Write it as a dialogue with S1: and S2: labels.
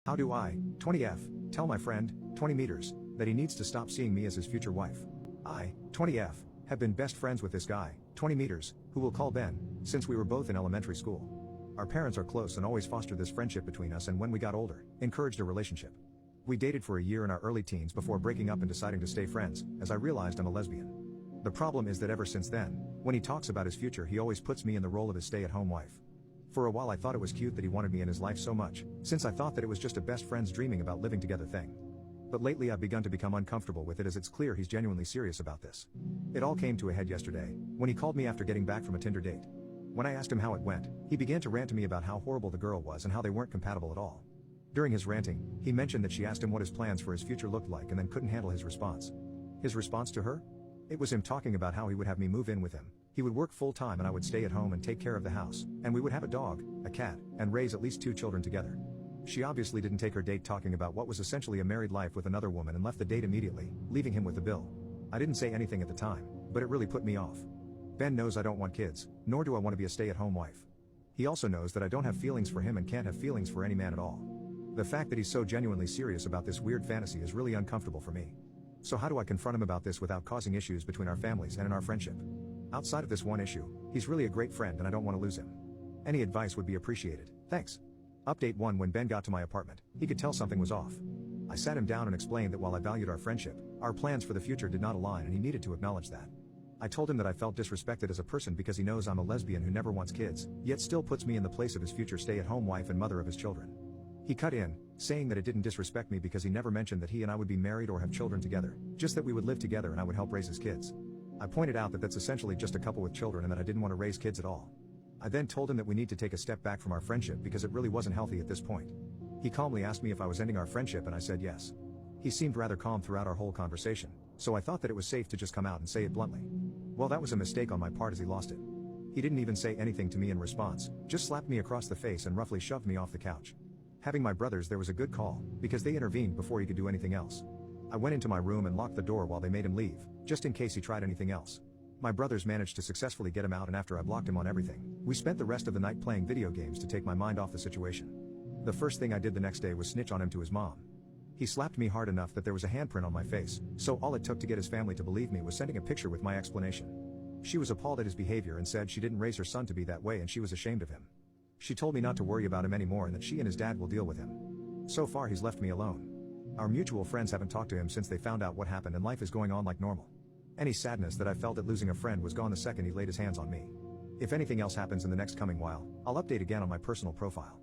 S1: How do I, 20F, tell my friend, 20 meters, that he needs to stop seeing me as his future wife? I, 20F, have been best friends with this guy, 20 meters, who we'll call Ben, since we were both in elementary school. Our parents are close and always fostered this friendship between us, and when we got older, encouraged a relationship. We dated for a year in our early teens before breaking up and deciding to stay friends, as I realized I'm a lesbian. The problem is that ever since then, when he talks about his future, he always puts me in the role of his stay-at-home wife. For a while I thought it was cute that he wanted me in his life so much, since I thought that it was just a best friends dreaming about living together thing. But lately I've begun to become uncomfortable with it, as it's clear he's genuinely serious about this. It all came to a head yesterday, when he called me after getting back from a Tinder date. When I asked him how it went, he began to rant to me about how horrible the girl was and how they weren't compatible at all. During his ranting, he mentioned that she asked him what his plans for his future looked like and then couldn't handle his response. His response to her? It was him talking about how he would have me move in with him. He would work full-time and I would stay at home and take care of the house, and we would have a dog, a cat, and raise at least 2 children together. She obviously didn't take her date talking about what was essentially a married life with another woman and left the date immediately, leaving him with the bill. I didn't say anything at the time, but it really put me off. Ben knows I don't want kids, nor do I want to be a stay-at-home wife. He also knows that I don't have feelings for him and can't have feelings for any man at all. The fact that he's so genuinely serious about this weird fantasy is really uncomfortable for me. So how do I confront him about this without causing issues between our families and in our friendship? Outside of this one issue, he's really a great friend and I don't want to lose him. Any advice would be appreciated, thanks. Update 1. When Ben got to my apartment, he could tell something was off. I sat him down and explained that while I valued our friendship, our plans for the future did not align and he needed to acknowledge that. I told him that I felt disrespected as a person because he knows I'm a lesbian who never wants kids, yet still puts me in the place of his future stay-at-home wife and mother of his children. He cut in, saying that it didn't disrespect me because he never mentioned that he and I would be married or have children together, just that we would live together and I would help raise his kids. I pointed out that that's essentially just a couple with children and that I didn't want to raise kids at all. I then told him that we need to take a step back from our friendship because it really wasn't healthy at this point. He calmly asked me if I was ending our friendship and I said yes. He seemed rather calm throughout our whole conversation, so I thought that it was safe to just come out and say it bluntly. Well, that was a mistake on my part as he lost it. He didn't even say anything to me in response, just slapped me across the face and roughly shoved me off the couch. Having my brothers there was a good call, because they intervened before he could do anything else. I went into my room and locked the door while they made him leave, just in case he tried anything else. My brothers managed to successfully get him out, and after I blocked him on everything, we spent the rest of the night playing video games to take my mind off the situation. The first thing I did the next day was snitch on him to his mom. He slapped me hard enough that there was a handprint on my face, so all it took to get his family to believe me was sending a picture with my explanation. She was appalled at his behavior and said she didn't raise her son to be that way and she was ashamed of him. She told me not to worry about him anymore and that she and his dad will deal with him. So far he's left me alone. Our mutual friends haven't talked to him since they found out what happened, and life is going on like normal. Any sadness that I felt at losing a friend was gone the second he laid his hands on me. If anything else happens in the next coming while, I'll update again on my personal profile.